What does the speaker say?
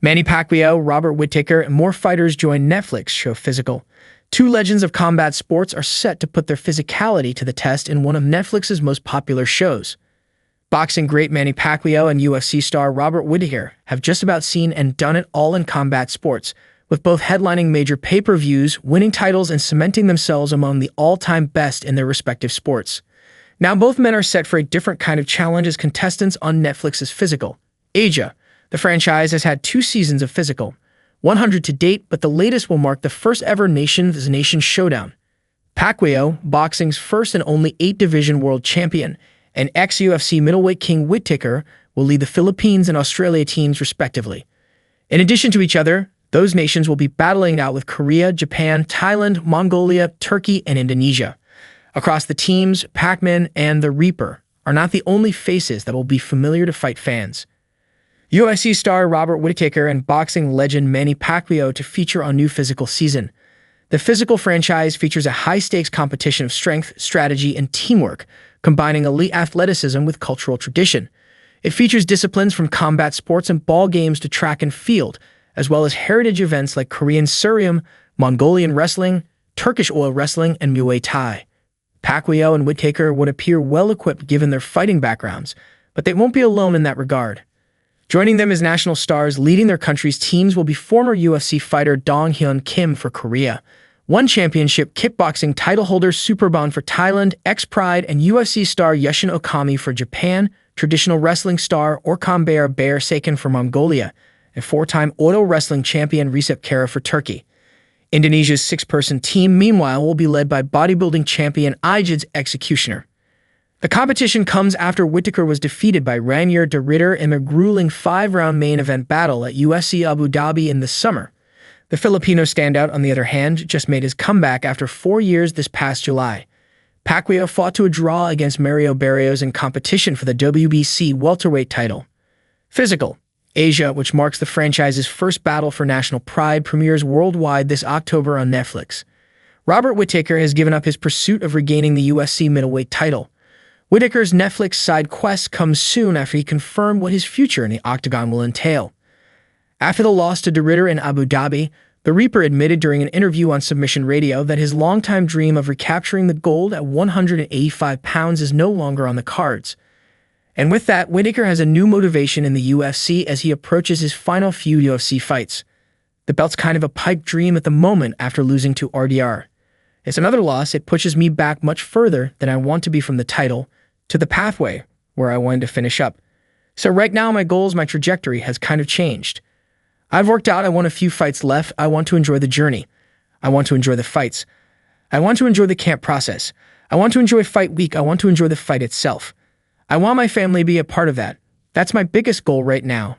Manny Pacquiao, Robert Whittaker, and more fighters join Netflix show Physical. Two legends of combat sports are set to put their physicality to the test in one of Netflix's most popular shows. Boxing great Manny Pacquiao and UFC star Robert Whittaker have just about seen and done it all in combat sports, with both headlining major pay-per-views, winning titles, and cementing themselves among the all-time best in their respective sports. Now both men are set for a different kind of challenge as contestants on Netflix's Physical. Asia. The franchise has had 2 seasons of Physical, 100 to date, but the latest will mark the first ever nation-to-nation showdown. Pacquiao, boxing's first and only 8-division world champion, and ex-UFC middleweight king Whittaker will lead the Philippines and Australia teams respectively. In addition to each other, those nations will be battling it out with Korea, Japan, Thailand, Mongolia, Turkey, and Indonesia. Across the teams, Pac-Man and the Reaper are not the only faces that will be familiar to fight fans. UFC star Robert Whittaker and boxing legend Manny Pacquiao to feature on new Physical season. The Physical franchise features a high-stakes competition of strength, strategy, and teamwork, combining elite athleticism with cultural tradition. It features disciplines from combat sports and ball games to track and field, as well as heritage events like Korean Surium, Mongolian wrestling, Turkish oil wrestling, and Muay Thai. Pacquiao and Whittaker would appear well-equipped given their fighting backgrounds, but they won't be alone in that regard. Joining them as national stars leading their country's teams will be former UFC fighter Dong Hyun Kim for Korea, One Championship kickboxing title holder Superbon for Thailand, ex-Pride, and UFC star Yushin Okami for Japan, traditional wrestling star Orkan Bear Sakin for Mongolia, and 4-time auto wrestling champion Recep Kara for Turkey. Indonesia's 6-person team, meanwhile, will be led by bodybuilding champion Ijid's Executioner. The competition comes after Whittaker was defeated by Ranier de Ridder in a grueling 5-round main event battle at UFC Abu Dhabi in the summer. The Filipino standout, on the other hand, just made his comeback after 4 years this past July. Pacquiao fought to a draw against Mario Barrios in competition for the WBC welterweight title. Physical. Asia, which marks the franchise's first battle for national pride, premieres worldwide this October on Netflix. Robert Whittaker has given up his pursuit of regaining the UFC middleweight title. Whittaker's Netflix side quest comes soon after he confirmed what his future in the octagon will entail. After the loss to de Ridder in Abu Dhabi, the Reaper admitted during an interview on Submission Radio that his longtime dream of recapturing the gold at 185 pounds is no longer on the cards. And with that, Whittaker has a new motivation in the UFC as he approaches his final few UFC fights. The belt's kind of a pipe dream at the moment after losing to RDR. It's another loss. It pushes me back much further than I want to be from the title to the pathway where I wanted to finish up. So right now, my goals, my trajectory has kind of changed. I've worked out. I want a few fights left. I want to enjoy the journey. I want to enjoy the fights. I want to enjoy the camp process. I want to enjoy fight week. I want to enjoy the fight itself. I want my family to be a part of that. That's my biggest goal right now.